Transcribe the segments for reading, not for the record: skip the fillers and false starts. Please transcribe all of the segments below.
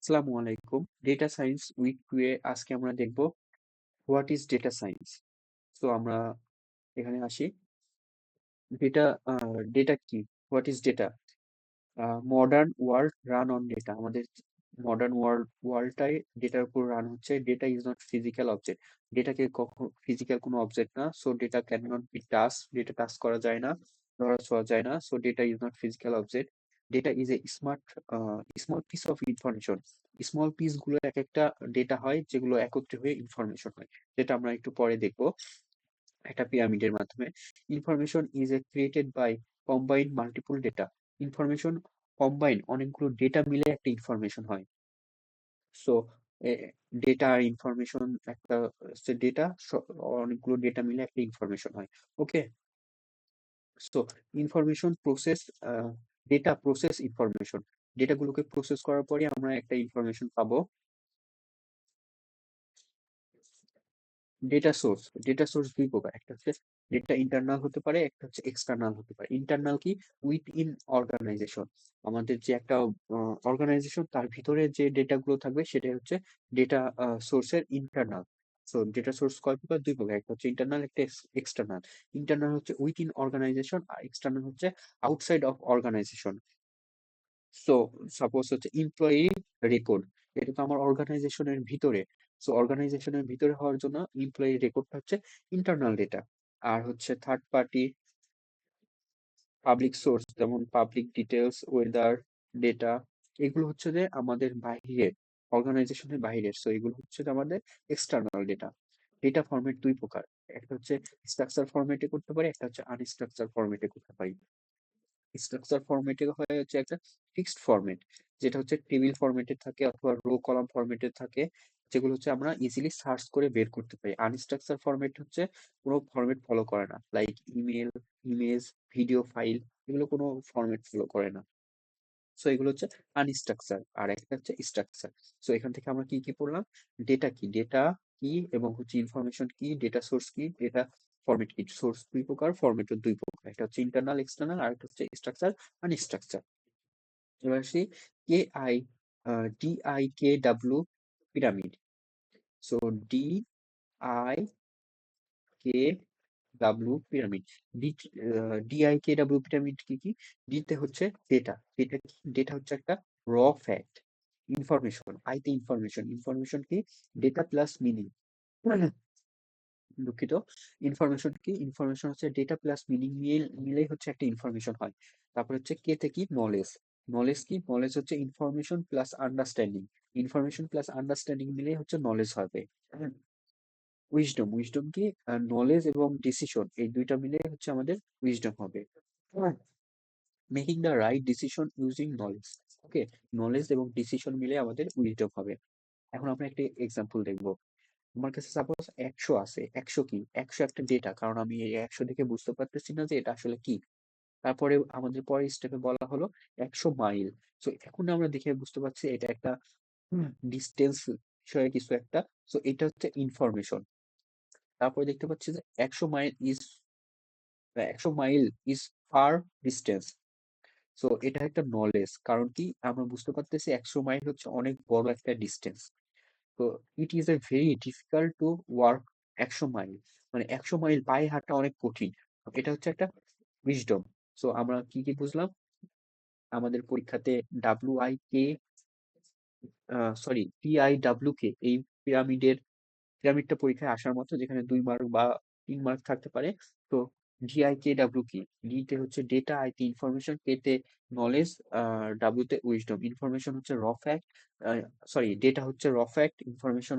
আসসালামু আলাইকুম। Data science week 2 এ আজকে আমরা দেখব হোয়াট ইজ ডেটা সায়েন্স। তো আমরা এখানে আসি। ডেটা ডেটা কি? What is data? Modern world run on data. আমাদের মডার্ন ওয়ার্ল্ডটাই ডেটার উপর রান হচ্ছে। Data is not physical object. ডেটাকে কখনো ফিজিক্যাল কোনো অবজেক্ট না। So data can not be touch. Data touch করা যায় না, ধরা ছোঁয়া যায় না। So data is not physical object. Data is a small piece of information. Small piece গুলো এক একটা ডেটা হয়, যেগুলো একত্রে হয়ে ইনফরমেশন হয়, যেটা আমরা একটু পরে দেখবো একটা পিরামিডের মাধ্যমে। Information is a created by combined multiple data. Information combine, অনেকগুলো ডেটা মিলে একটা ইনফরমেশন হয়। সো ডেটা আর ইনফরমেশন একটা ডেটা, অনেকগুলো ডেটা মিলে একটা ইনফরমেশন হয়। Okay, so information process, data process information. ডেটাগুলোকে প্রসেস করার পরে আমরা একটা ইনফরমেশন পাবো। ডেটা সোর্স দুই প্রকার, একটা হচ্ছে ডেটা ইন্টারনাল হতে পারে, একটা হচ্ছে এক্সটার্নাল হতে পারে। ইন্টারনাল কি? Within organisation. আমাদের যে একটা অর্গানাইজেশন, তার ভিতরে যে ডেটা গুলো থাকবে সেটাই হচ্ছে ডেটা সোর্সের ইন্টারনাল। সো ডেটা সোর্স কয় প্রকার? দুই প্রকার, একটা হচ্ছে ইন্টারনাল, একটা এক্সটার্নাল। ইন্টারনাল হচ্ছে উইথ ইন অর্গানাইজেশন, আর এক্সটার্নাল হচ্ছে outside of organisation. So suppose হচ্ছে এমপ্লয়ি রেকর্ড, এটা তো আমার অর্গানাইজেশনের ভিতরে। সো অর্গানাইজেশনের ভিতরে হওয়ার জন্য এমপ্লয়ি রেকর্ডটা হচ্ছে ইন্টারনাল ডেটা। আর হচ্ছে থার্ড পার্টি পাবলিক সোর্স, যেমন পাবলিক ডিটেলস, ওয়েদার ডেটা, এগুলো হচ্ছে যে আমাদের বাইরের, অর্গানাইজেশনের বাইরের। সো এগুলো হচ্ছে যে আমাদের এক্সটার্নাল ডেটা। ডেটা ফরম্যাট দুই প্রকার, একটা হচ্ছে স্ট্রাকচার ফরম্যাটে করতে পারি, একটা হচ্ছে আনস্ট্রাকচার ফরম্যাটে করতে পারি। স্ট্রাকচার ফরম্যাটে হয় হচ্ছে একটা ফিক্সড ফরম্যাট, যেটা হচ্ছে টেবিল ফরম্যাটে থাকে অথবা রো কলাম ফরম্যাটে থাকে, যেগুলো হচ্ছে আমরা ইজিলি সার্চ করে বের করতে পারি। আনস্ট্রাকচার ফরম্যাট হচ্ছে কোনো ফরম্যাট ফলো করে না, like email, image, video file, এগুলো কোনো ফরম্যাট ফলো করে না। সো এগুলো হচ্ছে আনস্ট্রাকচার, আর একটা হচ্ছে স্ট্রাকচার। সো এখান থেকে আমরা কি কি পড়লাম? ডেটা কি, ডেটা কি, এবং হচ্ছে ইনফরমেশন কি, ডেটা সোর্স কি, ডেটা ফরম্যাট কি। সোর্স দুই প্রকার, ফরম্যাটও দুই প্রকার, একটা হচ্ছে ইন্টারনাল এক্সটার্নাল, আর একটা হচ্ছে স্ট্রাকচার আনস্ট্রাকচার। এবার আসি কে আই DIKW pyramid. So DIKW pyramid. DIKW pyramid কি কি? ডিতে হচ্ছে ডেটা। ডেটা কি? ডেটা হচ্ছে একটা র ফ্যাক্ট ইনফরমেশন। আইতে ইনফরমেশন, ইনফরমেশন কি? Data plus meaning. দুঃখিত। ইনফরমেশন কি? ইনফরমেশন হচ্ছে ডেটা প্লাস মিনিং মিলেই হচ্ছে একটা ইনফরমেশন হয়। তারপর হচ্ছে কে তে কি? নলেজ। নলেজ কি? নলেজ হচ্ছে information plus understanding. Information plus understanding মিলেই হচ্ছে নলেজ হবে। উইজডম, উইজডম কি? নলেজ এবং ডিসিশন, এই দুইটা মিলে হচ্ছে আমাদের উইজডম হবে। Making the right decision using knowledge. Okay, knowledge এবং ডিসিশন মিলে আমাদের উইজডম হবে। এখন আমরা একটা এক্সাম্পল দেখবো। আমার কাছে সাপোজ 100 আছে। 100 কি? 100 একটা ডেটা, কারণ আমি এই 100 দেখে বুঝতে পারতেছি না যে এটা আসলে কি। তারপরে আমাদের পরের স্টেপে বলা হলো 100 মাইল। সো এখন আমরা দেখে বুঝতে পারছি এটা একটা ডিস্টেন্স বিষয়ে কিছু একটা। সো এটা হচ্ছে ইনফরমেশন। তারপরে দেখতে পাচ্ছি যে 100 mile is far distance. So এটা একটা নলেজ, কারণ কি আমরা বুঝতে পারতেছি 100 মাইল হচ্ছে অনেক বড় একটা ডিস্টেন্স। তো it is a very difficult to work 100 mile, মানে 100 মাইল পায়ে হাঁটা অনেক কঠিন। এটা হচ্ছে একটা উইজডম। সো আমরা কি কি বুঝলাম? আমাদের পরীক্ষাতে PIWK, এই পিরামিডটা পরীক্ষায় আসার মতো, যেখানে 2 মার্ক বা 3 মার্ক থাকতে পারে। তো DIKW কি? ডি তে হচ্ছে ডেটা, আই তে ইনফরমেশন, কে তে নলেজ, ডাব্লিউ তে উইজডম। ইনফরমেশন হচ্ছে র ফ্যাক্ট, ডেটা হচ্ছে র ফ্যাক্ট, ইনফরমেশন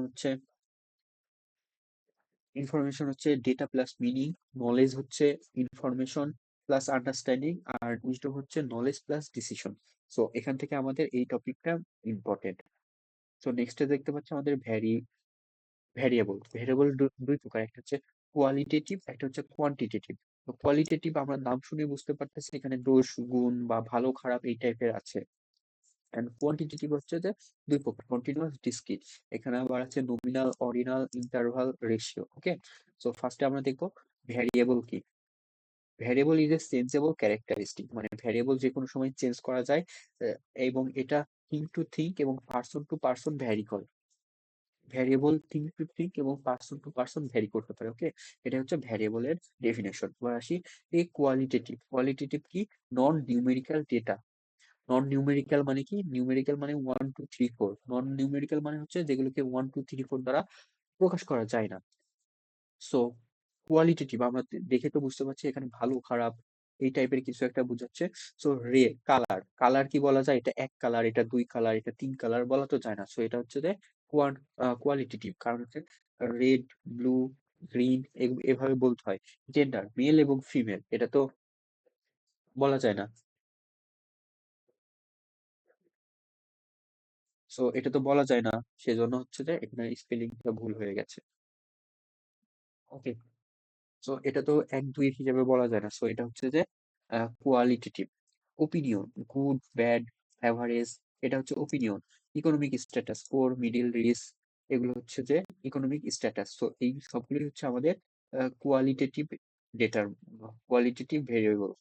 হচ্ছে ডেটা প্লাস মিনিং, নলেজ হচ্ছে ইনফরমেশন প্লাস আন্ডারস্ট্যান্ডিং, আর উইজডম হচ্ছে নলেজ প্লাস ডিসিশন। সো এখান থেকে আমাদের এই টপিকটা ইম্পর্টেন্ট। সো নেক্সটে দেখতে পাচ্ছি আমাদের ভ্যারিয়েবল। ভ্যারিয়েবল দুই প্রকার, একটা হচ্ছে কোয়ালিটেটিভ, একটা হচ্ছে কোয়ান্টিটেটিভ। তো কোয়ালিটেটিভ আমরা নাম শুনে বুঝতে পারতেছি, এখানে দোষ, গুণ বা ভালো খারাপ এই টাইপের আছে। এন্ড কোয়ান্টিটেটিভ হচ্ছে যে দুই প্রকার, কন্টিনিউয়াস, ডিসক্রিট। এখানে আবার আছে নমিনাল, অর্ডিনাল, ইন্টারভাল, রেশিও। ওকে, সো ফার্স্টে আমরা দেখবো ভ্যারিয়েবল কি। Variable is a changeable characteristic, মানে ভ্যারিয়েবল যে কোনো সময় চেঞ্জ করা যায়। এবং এটা থিঙ্ক টু থিঙ্ক এবং পার্সন টু পার্সন ভ্যারি করে। ভ্যারিয়েবল থিঙ্ক টু থিঙ্ক এবং পার্সন টু পার্সন ভ্যারি করতে পারে। ওকে, এটা হচ্ছে ভ্যারিয়েবলের ডেফিনেশন। এবার আসি এই কোয়ালিটেটিভ। কোয়ালিটেটিভ কি? নন নিউমেরিক্যাল ডেটা। নন নিউমেরিক্যাল মানে কি? নিউমেরিক্যাল মানে 1 2 3 4। নন নিউমেরিক্যাল মানে হচ্ছে যেগুলোকে 1 2 3 4 দ্বারা প্রকাশ করা যায় না। সো কোয়ালিটেটিভ আমরা দেখে তো বুঝতে পারছি এখানে ভালো খারাপ এই টাইপের কিছু একটা বোঝাচ্ছে। সো রে কালার, কালার কি বলা যায়? এটা এক কালার, এটা দুই কালার, এটা তিন কালার বলা তো যায় না। সো এটা হচ্ছে যে কোয়ালিটেটিভ। কারণ হচ্ছে রেড, ব্লু, গ্রিন এভাবে বলতে হয়। জেন্ডার মেল এবং ফিমেল, এটা তো বলা যায় না। সো এটা তো বলা যায় না, সেজন্য হচ্ছে যে এখানে স্পেলিংটা ভুল হয়ে গেছে। ওকে, সো এটা তো এক দুই হিসেবে বলা যায় না। সো এটা হচ্ছে যে qualitative. Opinion, good, bad, average, এটা হচ্ছে ওপিনিয়ন। ইকোনমিক স্ট্যাটাস, পোর, মিডিল, রিচ, এগুলো হচ্ছে যে ইকোনমিক স্ট্যাটাস। সো এই সবগুলি হচ্ছে আমাদের কোয়ালিটেটিভ ডেটার, কোয়ালিটেটিভ ভেরিয়েবল।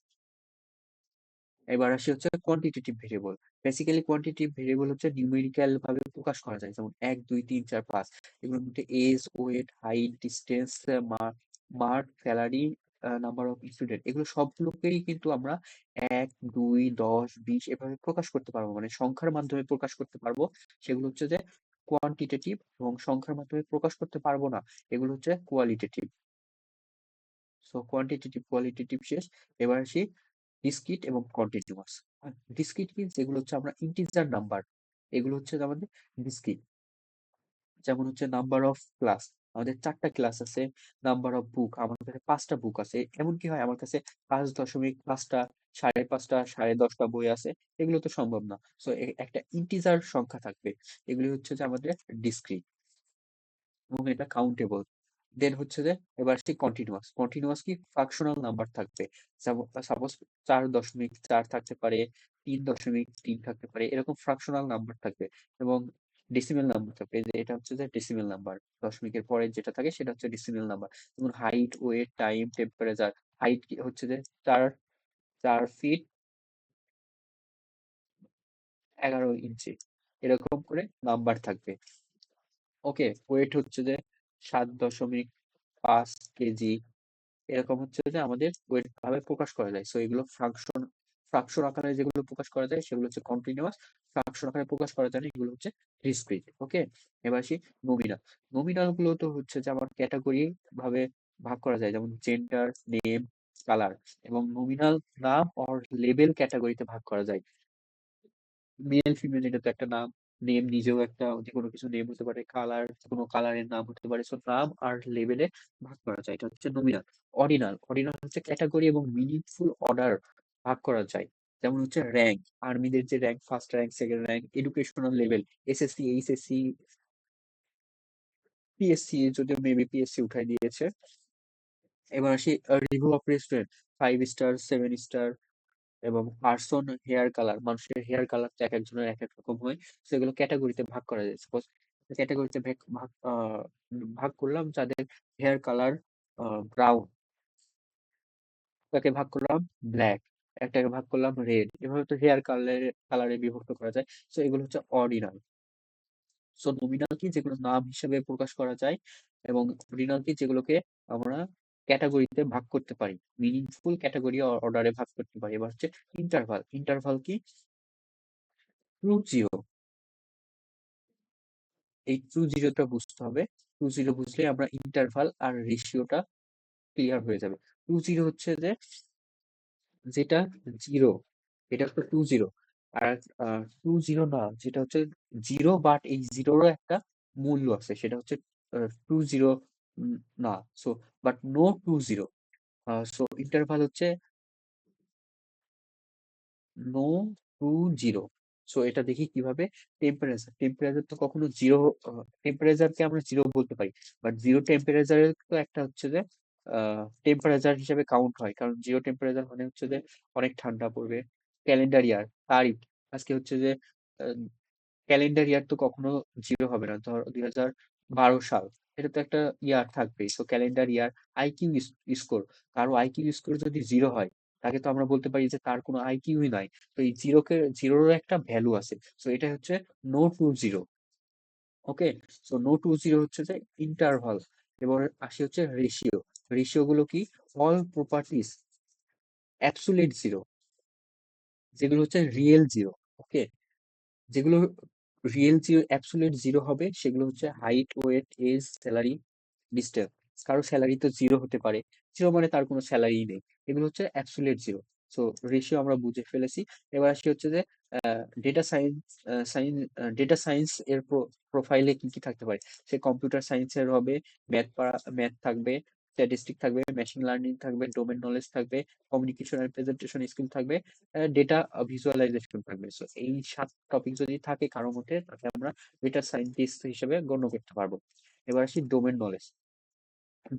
এবার আসি হচ্ছে quantitative variable. Basically quantitative variable হচ্ছে নিউমেরিক্যাল ভাবে প্রকাশ করা যায়, যেমন 1 2 3 4 5। এগুলোর মধ্যে age, weight, height, distance, mark, salary, number of student, এগুলো সবগুলোকেই কিন্তু আমরা 1 2 10 20 এভাবে প্রকাশ করতে পারবো, মানে সংখ্যার মাধ্যমে প্রকাশ করতে পারবো। সেগুলো হচ্ছে যে কোয়ান্টিটেটিভ। এবং সংখ্যার মাধ্যমে প্রকাশ করতে পারবো না, এগুলো হচ্ছে কোয়ালিটেটিভ। সো কোয়ান্টিটেটিভ কোয়ালিটেটিভ শেষ। এবার আসি ডিসক্রিট এবং কন্টিনিউয়াস। ডিসক্রিট মিনস যেগুলো হচ্ছে আমরা ইন্টিজার নাম্বার, এগুলো হচ্ছে আমাদের ডিসক্রিট। যেমন হচ্ছে নাম্বার অফ ক্লাস, আমাদের 4টা ক্লাস আছে। নাম্বার অফ বুক, আমার কাছে 5টা বুক আছে। এমন কি হয় আমার কাছে 5.5টা, 5.5টা, 10.5টা বই আছে? এগুলো তো সম্ভব না। সো একটা ইন্টিজার সংখ্যা থাকবে, এগুলি হচ্ছে যে আমাদের ডিসক্রিট এবং এটা কাউন্টেবল। দেন হচ্ছে যে এবার আসছি কন্টিনিউয়াস। কন্টিনিউয়াস কি? ফ্রাকশনাল নাম্বার থাকবে। সাপোজ 4.4 থাকতে পারে, 3.3 থাকতে পারে, এরকম ফ্রাকশনাল নাম্বার থাকবে। এবং ডেসিমেল নাম্বার থাকবে, যে এটা হচ্ছে যে ডেসিমেল নাম্বার। দশমিকের পরে যেটা থাকে সেটা হচ্ছে ডেসিমেল নাম্বার। যেমন height, weight, time, temperature. Height হচ্ছে যে 4 4 ফিট 11 ইঞ্চি, এরকম করে নাম্বার থাকবে। ওকে, ওয়েট হচ্ছে যে 7.5 কেজি, এরকম হচ্ছে যে আমাদের ওয়েট ভাবে প্রকাশ করা যায়। সো এগুলো ফাংশন, ফ্রাকশন আকারে যেগুলো প্রকাশ করা যায় সেগুলো হচ্ছে কন্টিনিউয়াস। ফ্রাকশন আকারে প্রকাশ করা যায় না, এগুলো হচ্ছে ডিসক্রিট। ওকে, এবার আসি নমিনাল। নমিনাল গুলো তো হচ্ছে যে আমার ক্যাটাগরি ভাবে ভাগ করা যায়, যেমন জেন্ডার, নেম, কালার। এবং নমিনাল নাম অর লেবেল ক্যাটাগরিতে ভাগ করা যায়। মেল ফিমেল এটা তো একটা নাম, নেম নিজেও একটা যে কোনো কিছু নেম হতে পারে, কালার কোনো কালারের নাম হতে পারে। সো নাম আর লেবেলে ভাগ করা যায়, এটা হচ্ছে নমিনাল। অর্ডিনাল, অর্ডিনাল হচ্ছে ক্যাটাগরি এবং মিনিংফুল অর্ডার ভাগ করা যায়। যেমন হচ্ছে র্যাঙ্ক, আর্মিদের যে rank, first rank, second rank, educational level, SSC, HSC, PSC, যদিও মেবি পিএসসি উঠাই দিয়েছে। এবার আসি review of restaurant, 5 star, 7 star. এবং পার্সন হেয়ার কালার, মানুষের হেয়ার কালার তো এক একজনের এক এক রকম হয়। সেগুলো ক্যাটাগরিতে ভাগ করা যায়। সাপোজ ক্যাটাগরিতে ভাগ করলাম যাদের হেয়ার কালার ব্রাউন, তাকে ভাগ করলাম ব্ল্যাক, একটাকে ভাগ করলাম রেড, এভাবে তো হেয়ার কালারে বিভক্ত করা যায়। সো এগুলো হচ্ছে অর্ডিনাল। সো নমিনাল কি? যেগুলো নাম হিসেবে প্রকাশ করা যায়। এবং অর্ডিনাল কি? যেগুলোকে আমরা ক্যাটাগরিতে ভাগ করতে পারি, মিনিংফুল ক্যাটাগরি অর্ডারে ভাগ করতে পারি। এবার হচ্ছে ইন্টারভাল। ইন্টারভাল কি? ট্রু জিরো, এই ট্রু জিরোটা বুঝতে হবে। ট্রু জিরো বুঝলে আমরা ইন্টারভাল আর রেশিওটা ক্লিয়ার হয়ে যাবে। ট্রু জিরো হচ্ছে যে যেটা জিরো, এটা হচ্ছে ট্রু জিরো। আর ট্রু জিরো না, যেটা হচ্ছে জিরো বাট এই জিরোরও একটা মূল্য আছে, সেটা হচ্ছে ট্রু জিরো না। So but no true zero. So interval হচ্ছে নো টু জিরো। সো এটা দেখি কিভাবে। টেম্পারেচার, টেম্পারেচার তো কখনো জিরো, টেম্পারেচারকে আমরা জিরো বলতে পারি, বাট জিরো টেম্পারেচারের তো একটা হচ্ছে যে টেম্পারেচার হিসেবে কাউন্ট হয়, কারণ জিরো টেম্পারেচার মানে হচ্ছে যে অনেক ঠান্ডা পড়বে। ক্যালেন্ডার ইয়ার, তারিখ, আজকে হচ্ছে যে ক্যালেন্ডার ইয়ার তো কখনো জিরো হবে না। ধর 2012 সাল, এটা তো একটা ইয়ার থাকবে। সো ক্যালেন্ডার ইয়ার। আইকিউ স্কোর, কারো আইকিউ স্কোর যদি জিরো হয় তাকে তো আমরা বলতে পারি যে তার কোনো আইকিউই নাই। তো এই জিরোর একটা ভ্যালু আছে। সো এটা হচ্ছে নো টু জিরো। ওকে, সো নো টু জিরো হচ্ছে যে ইন্টারভাল। এবার আসি হচ্ছে রেশিও। রেশিও গুলো কি? অল প্রপার্টিস অ্যাবসোলিউট জিরো, যেগুলো হচ্ছে রিয়েল জিরো। ওকে, যেগুলো রিয়েল জিরো অ্যাবসোলিউট জিরো হবে সেগুলো হচ্ছে height, weight, age, salary, distance. কারো স্যালারি তো জিরো হতে পারে, জিরো মানে তার কোনো স্যালারি নেই। এগুলো হচ্ছে অ্যাবসোলিউট জিরো। সো রেশিও আমরা বুঝে ফেলেছি। এবার আসি হচ্ছে যে ডেটা সায়েন্স। সাইন ডেটা সায়েন্স এর প্রোফাইলে কি কি থাকতে পারে? সে কম্পিউটার সায়েন্সের হবে, ম্যাথ থাকবে, স্ট্যাটিস্টিক থাকবে, মেশিন লার্নিং থাকবে, ডোমেন নলেজ থাকবে, কমিউনিকেশন এন্ড প্রেজেন্টেশন স্কিল থাকবে, ডেটা ভিজুয়ালাইজেশন থাকবে। সো এই 7 টপিক যদি থাকে কারো মধ্যে, তাকে আমরা ডেটা সায়েন্টিস্ট হিসেবে গণ্য করতে পারবো। এবার আসি ডোমেন নলেজ।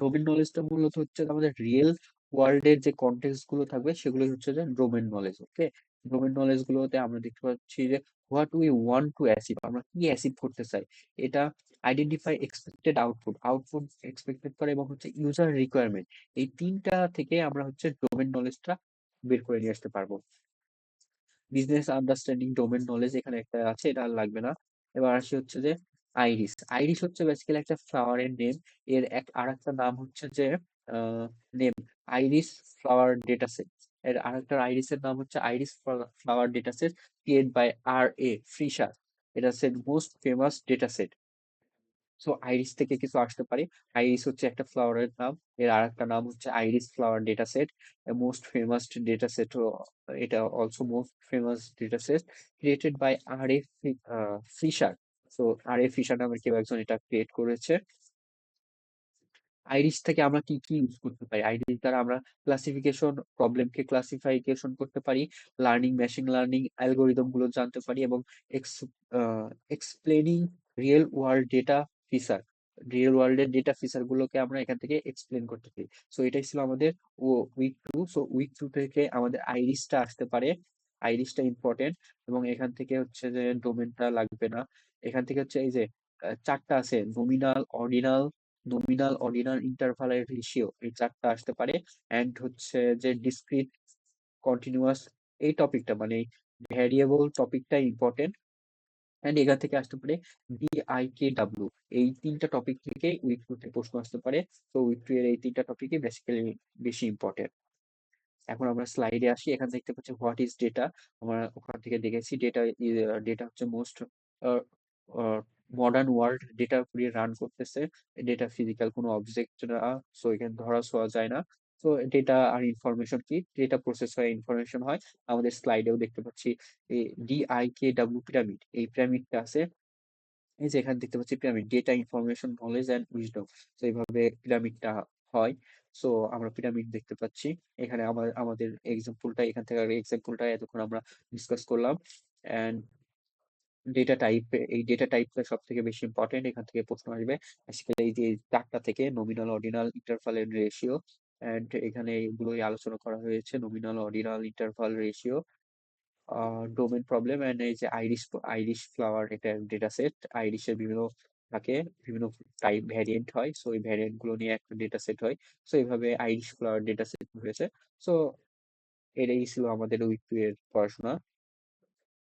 ডোমেন নলেজটা মূলত হচ্ছে আমাদের রিয়েল ওয়ার্ল্ডের যে কন্টেক্সট গুলো থাকবে সেগুলোই হচ্ছে যে ডোমেন নলেজ। ওকে, ডোমেন নলেজ গুলোতে আমরা দেখতে পাচ্ছি যে what we want to achieve, আমরা কি অ্যাচিভ করতে চাই, এটা identify expected output, output expected করে, এবং হচ্ছে ইউজার রিকোয়ারমেন্ট। এই তিনটা থেকে আমরা হচ্ছে ডোমেন নলেজটা বের করে নিয়ে আসতে পারবো। বিজনেস আন্ডারস্ট্যান্ডিং ডোমেন নলেজ এখানে একটা আছে, এটা আর লাগবে না। এবার আসি হচ্ছে যে আইরিস। আইরিস হচ্ছে বেসিক্যালি একটা ফ্লাওয়ারের নেম। এর আর একটা নাম হচ্ছে যে name iris flower data set. এর আর একটা আইরিসের নাম হচ্ছে iris flower data set, create by Fisher. এটা হচ্ছে most famous data set. So iris থেকে কিছু আসতে পারে। আইরিস হচ্ছে একটা ফ্লাওয়ারের নাম। এর আর একটা নাম হচ্ছে iris flower data set, most famous data set. এটা also most famous data set created by Fisher. So Fisher নামের কেউ একজন এটা ক্রিয়েট করেছে। আইরিস থেকে আমরা কি কি ইউজ করতে পারি? আইরিস দ্বারা আমরা ক্লাসিফিকেশন, প্রবলেমকে ক্লাসিফিকেশন করতে পারি, লার্নিং, মেশিন লার্নিং অ্যালগোরিদম গুলো জানতে পারি, এবং explaining real world data feature, real ওয়ার্ল্ডের ডেটা ফিচার গুলোকে আমরা এখান থেকে এক্সপ্লেন করতে পারি। সো এটাই ছিল আমাদের week two. So week two থেকে আমাদের আইরিসটা আসতে পারে। আইরিসটা ইম্পর্টেন্ট, এবং এখান থেকে হচ্ছে যে ডোমেনটা লাগবে না। এখান থেকে হচ্ছে এই যে চারটা আছে, নমিনাল অর্ডিনাল ইন্টারভাল এর রেশিও, এই চারটা আসতে পারে। এন্ড হচ্ছে যে ডিসক্রিট, কন্টিনিউয়াস, এই টপিকটা মানে ভ্যারিয়েবল টপিকটা ইম্পর্টেন্ট। এন্ড এখান থেকে আসতে পারে DIKW। এই তিনটা টপিক থেকে উইক টু তে প্রশ্ন আসতে পারে। তো উইক টু এর এই তিনটা টপিকই বেসিক্যালি বেশি ইম্পর্টেন্ট। এখন আমরা স্লাইডে আসি। এখানে দেখতে পাচ্ছি হোয়াট ইজ ডেটা। আমরা ওখান থেকে দেখেছি ডেটা, ডেটা হচ্ছে মোস্ট মডার্ন ওয়ার্ল্ড, ডেটা পুড়িয়ে রান করতেছে। ডেটা ফিজিক্যাল কোনো অবজেক্ট না, সো এখানে ধরা ছোঁয়া যায় না। তো ডেটা আর ইনফরমেশন কি? ডেটা প্রসেস হয়, ইনফরমেশন হয়। আমাদের স্লাইডেও দেখতে পাচ্ছি DIKW পিরামিড, এই পিরামিডটা আছে। এই যে এখানে দেখতে পাচ্ছি pyramid, data, information, knowledge and wisdom. তো এইভাবে পিরামিডটা হয়। সো আমরা পিরামিড দেখতে পাচ্ছি এখানে। আমাদের এক্সাম্পলটা এখান থেকে, এক্সাম্পলটা এতক্ষণ আমরা ডিসকাস করলাম। এন্ড ডেটা টাইপ, এই ডেটা টাইপটা সব থেকে বেশি ইম্পর্টেন্ট, এখান থেকে প্রশ্ন আসবে। আজকে এই যে চারটা থেকে nominal, ordinal, interval and ratio. And এখানে এগুলোই আলোচনা করা হয়েছে, nominal, ordinal, interval, ratio, domain problem, and এই যে আইরিশ ফ্লাওয়ার, এটা ডেটা সেট। আইরিশের বিভিন্ন থাকে, বিভিন্ন টাইপ ভ্যারিয়েন্ট হয়। সো এই ভ্যারিয়েন্ট গুলো নিয়ে একটা ডেটা সেট হয়। সো এইভাবে আইরিশ ফ্লাওয়ার ডেটা সেট হয়েছে। সো এটাই ছিল আমাদের উইক টু এর পড়াশোনা।